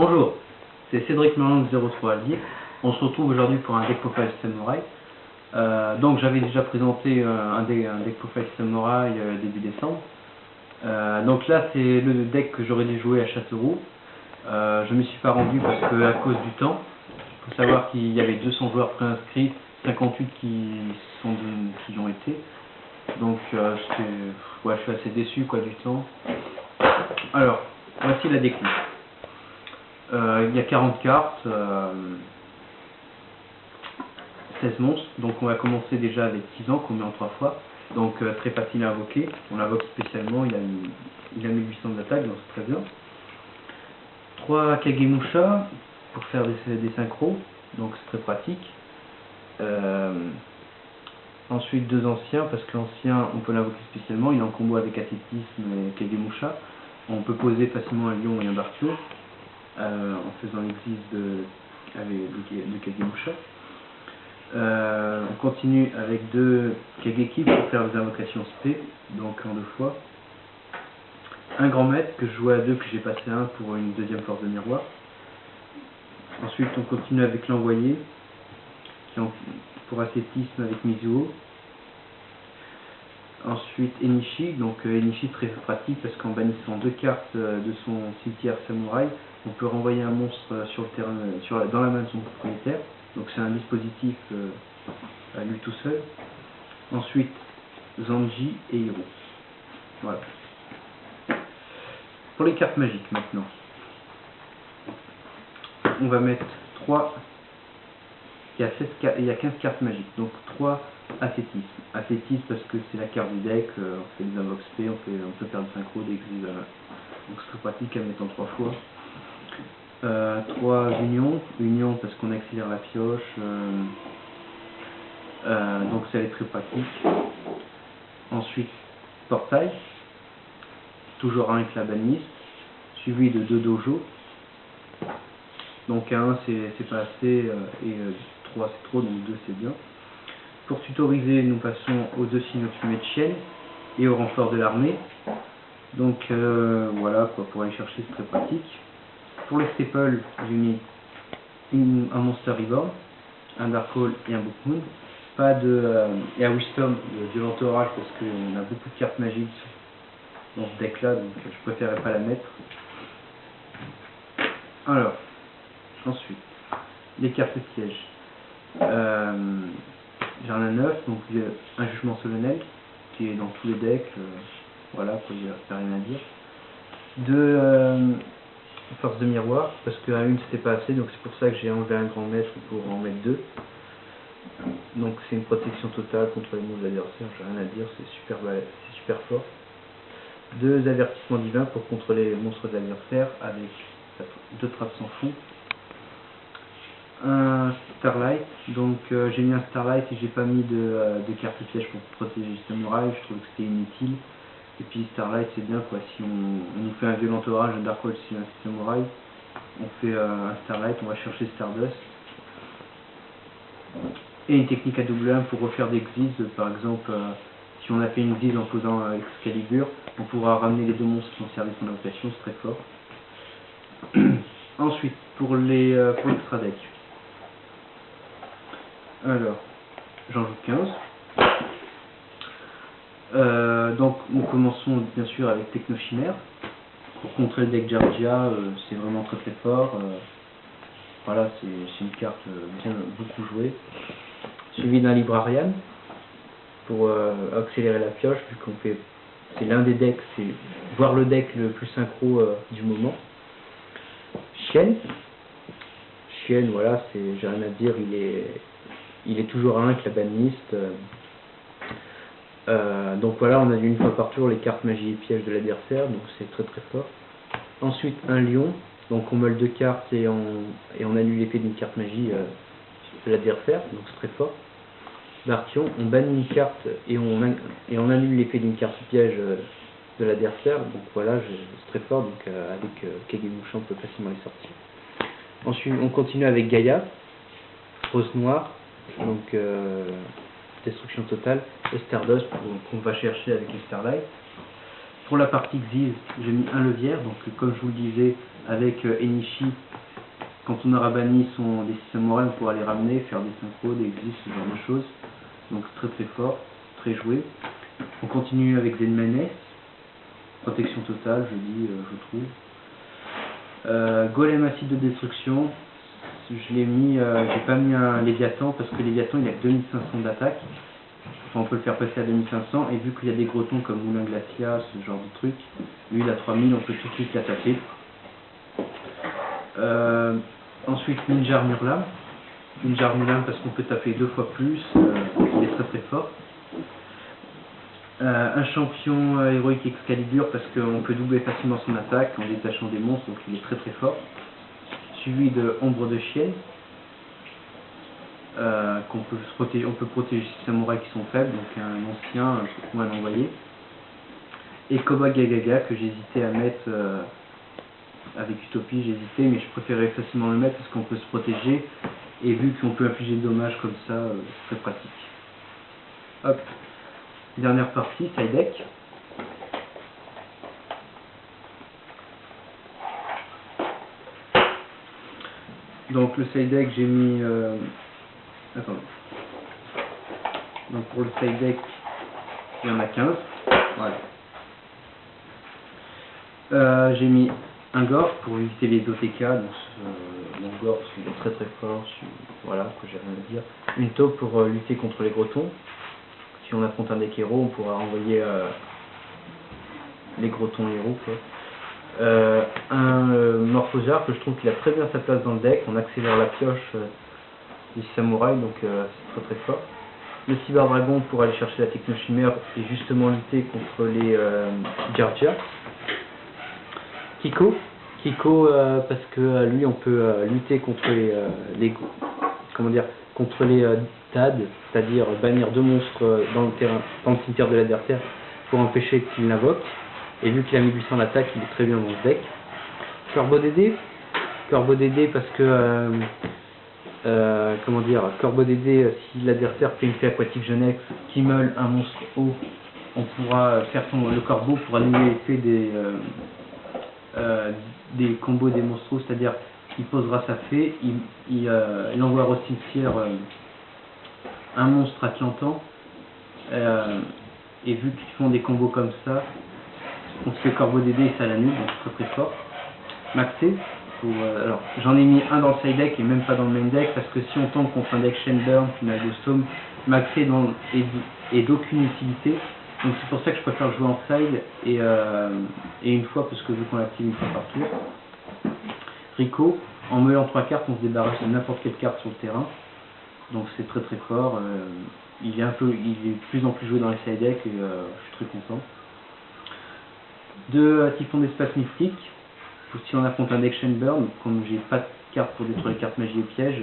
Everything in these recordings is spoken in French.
Bonjour, c'est Cédric Merlin de 03 Allier. On se retrouve aujourd'hui pour un deck profile Samurai. Donc j'avais déjà présenté un deck profile Samurai début décembre. Donc là c'est le deck que j'aurais dû jouer à Châteauroux. Je ne me suis pas rendu parce que à cause du temps. Il faut savoir qu'il y avait 200 joueurs préinscrits, 58 qui ont été. Donc je suis assez déçu du temps. Alors, voici la découpe. Il y a 40 cartes, 16 monstres, donc on va commencer déjà avec 10 ans qu'on met en 3 fois, donc très facile à invoquer, on l'invoque spécialement, il a 1800 d'attaque, donc c'est très bien. 3 Kagemusha pour faire des synchros, donc c'est très pratique. Ensuite 2 anciens, parce que l'ancien on peut l'invoquer spécialement, il est en combo avec Ascétisme et Kagemusha, on peut poser facilement un lion et un Barthio. En faisant l'exis de Kagemusha. On continue avec 2 Kageki pour faire des invocations spé, donc en 2 fois. Un grand maître que je joue à 2, que j'ai passé 1 pour une deuxième force de miroir. Ensuite on continue avec l'envoyé, qui est pour ascétisme avec Mizuo. Ensuite Enishi, donc Enishi très pratique parce qu'en bannissant 2 cartes de son cimetière samouraï, on peut renvoyer un monstre sur le terrain, dans la main de son propriétaire. Donc c'est un dispositif à lui tout seul. Ensuite Zanji et Hiro. Voilà. Pour les cartes magiques maintenant, on va mettre 3. Il y a 15 cartes magiques, donc 3 ascétisme. Ascétisme parce que c'est la carte du deck, on fait des invoques spé, on peut faire du synchro, des exils, voilà. Donc c'est très pratique à mettre en 3 fois. 3 unions parce qu'on accélère la pioche, donc ça est très pratique. Ensuite portail, toujours un avec la baniste, suivi de 2 dojo. Donc 1 c'est pas assez et 3 c'est trop, donc 2 c'est bien. Pour tutoriser, nous passons aux 2 signes fumée de chienne et au renfort de l'armée. Donc voilà quoi, pour aller chercher c'est très pratique. Pour les staples, j'ai mis un Monster Reborn, un Dark Hole et un Bookmoon. Pas et un Wisdom de Violent Orage parce qu'on a beaucoup de cartes magiques dans ce deck là, donc je préférais pas la mettre. Alors, ensuite, les cartes pièges. J'en ai 9, donc un Jugement Solennel qui est dans tous les decks, voilà, il n'y a rien à dire. 2 force de miroir, parce qu'à une c'était pas assez, donc c'est pour ça que j'ai enlevé un grand maître pour en mettre 2. Donc c'est une protection totale contre les monstres adversaires, j'ai rien à dire, c'est super fort. 2 avertissements divins pour contrôler les monstres adversaires avec 2 trappes sans fond. Un Starlight, donc j'ai mis un Starlight et j'ai pas mis de carte piège pour protéger le samouraï, je trouve que c'était inutile. Et puis Starlight c'est bien quoi, si on nous fait un violent orage, un Dark Hole, si un samouraï, on fait un Starlight, on va chercher Stardust. Et une technique à double 1 pour refaire des exis, par exemple si on a fait une exis en posant Excalibur, on pourra ramener les 2 monstres qui ont servi son invocation, c'est très fort. Ensuite, pour l'extra deck. Alors, j'en joue 15. Donc nous commençons bien sûr avec Technochimère. Pour contrer le deck Jardia, c'est vraiment très fort. Voilà, c'est une carte beaucoup jouée. Suivi d'un Librarian pour accélérer la pioche, vu qu'on fait. C'est l'un des decks, c'est voir le deck le plus synchro du moment. Chienne, voilà, j'ai rien à dire, il est toujours un avec la baniste. Donc voilà, on a une fois par tour les cartes magie et pièges de l'adversaire, donc c'est très fort. Ensuite un lion, donc on meule 2 cartes et on annule l'effet d'une carte magie de l'adversaire, donc c'est très fort. Barthion, on bannit une carte et on annule l'effet d'une carte piège de l'adversaire, donc voilà, c'est très fort, donc avec Kagemusha on peut facilement les sortir. Ensuite on continue avec Gaïa, rose noire, donc destruction totale, et Stardust qu'on va chercher avec les Starlight. Pour la partie Xyz, j'ai mis un levière, donc comme je vous le disais, avec Enishi. Quand on aura banni des 6 samouraïs, on pourra les ramener, faire des synchros, des exis, ce genre de choses. Donc très très fort, très joué. On continue avec Zenmanes, protection totale, je trouve. Golem acide de destruction, je l'ai mis, j'ai pas mis un Léviathan parce que Léviathan il a 2500 d'attaque. Enfin, on peut le faire passer à 2500 et vu qu'il y a des grotons comme Moulin Glacia, ce genre de truc, lui il a 3000, on peut tout de suite l'attaquer. Ensuite Ninja Armurlam. Ninja Armurlam parce qu'on peut taper 2 fois plus, il est très très fort. Un champion héroïque Excalibur parce qu'on peut doubler facilement son attaque en détachant des monstres, donc il est très très fort. Suivi de Ombre de Chienne, qu'on peut protéger, on peut protéger les samouraïs qui sont faibles, donc un ancien ou un envoyé. Et Koba Gagaga que j'hésitais à mettre avec Utopie, j'hésitais, mais je préférais facilement le mettre parce qu'on peut se protéger et vu qu'on peut infliger des dommages comme ça, c'est très pratique. Hop. Dernière partie, side deck. Donc le side deck, j'ai mis... Attendez. Donc pour le side deck, il y en a 15. Voilà. J'ai mis un Gore pour éviter les OTK. Donc Gore parce qu'il est très très fort. Voilà, que j'ai rien à dire. Une taupe pour lutter contre les grotons. Si on affronte un deck héros, on pourra envoyer les grotons héros, quoi. Un Morphosar que je trouve qu'il a très bien sa place dans le deck. On accélère la pioche du samouraï, donc c'est très très fort. Le Cyberdragon pour aller chercher la technochimère et justement lutter contre les Jarja. Kiko parce que lui on peut lutter contre les comment dire, contre les TAD, c'est-à-dire bannir 2 monstres dans le cimetière de l'adversaire pour empêcher qu'il l'invoque. Et vu qu'il a 1800 d'attaque, il est très bien dans ce deck. Corbeau Dédé parce que comment dire, Corbeau Dédé, si l'adversaire fait une fée aquatique jeunesse qui meule un monstre haut, on pourra faire le corbeau pour annuler l'effet des combos des monstres, c'est-à-dire il posera sa fée, il envoiera au cimetière un monstre à qui entend, et vu qu'ils font des combos comme ça, on se fait Corbeau Dédé et ça l'annule, donc très très fort. Maxé, alors j'en ai mis un dans le side deck et même pas dans le main deck parce que si on tombe contre un deck Shenburn qui n'a de somme, Maxé est d'aucune utilité, donc c'est pour ça que je préfère jouer en side et une fois parce que vu qu'on l'active une fois par tour. Rico, en meulant 3 cartes, on se débarrasse de n'importe quelle carte sur le terrain, donc c'est très très fort. Il est de plus en plus joué dans les side decks et je suis très content. 2 Typhon d'espace mystique, si on affronte un deck Shenburn, comme j'ai pas de carte pour détruire les cartes magie et pièges,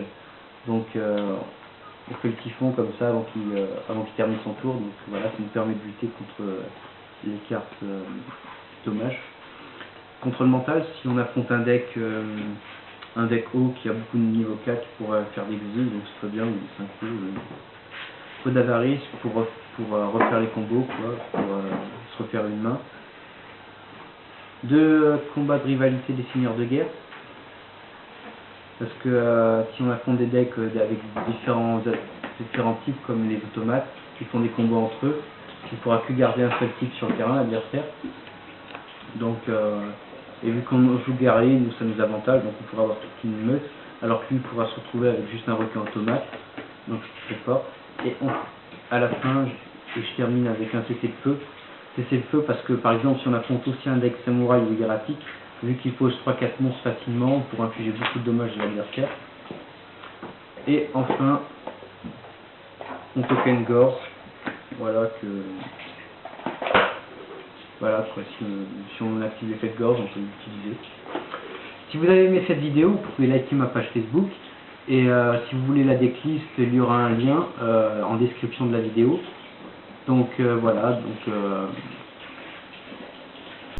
donc on fait le Typhon comme ça avant qu'il termine son tour, donc voilà, ça nous permet de lutter contre les cartes dommages. Contrôle mental, si on affronte un deck haut qui a beaucoup de niveau 4 pour faire des exils, donc c'est très bien, ou des 5 coups. Feu d'avarice pour refaire les combos, quoi, pour se refaire une main. 2 combats de rivalité des seigneurs de guerre, parce que si on affronte des decks avec différents types comme les automates qui font des combos entre eux, il ne pourra que garder un seul type sur le terrain, l'adversaire. Donc et vu qu'on joue guerrier, nous ça nous avantage, donc on pourra avoir toute une meute, alors que lui pourra se retrouver avec juste un requin automate, donc c'est très fort. Et à la fin, je termine avec un CC de feu. CC de feu parce que par exemple si on affronte aussi un deck samouraï ou hiératique, vu qu'il pose 3-4 monstres facilement, on pourra infliger beaucoup de dommages à l'adversaire. Et enfin, on token Gore, voilà quoi, si on active l'effet de gorge, on peut l'utiliser. Si vous avez aimé cette vidéo, vous pouvez liker ma page Facebook, et si vous voulez la decklist, il y aura un lien en description de la vidéo. Donc voilà,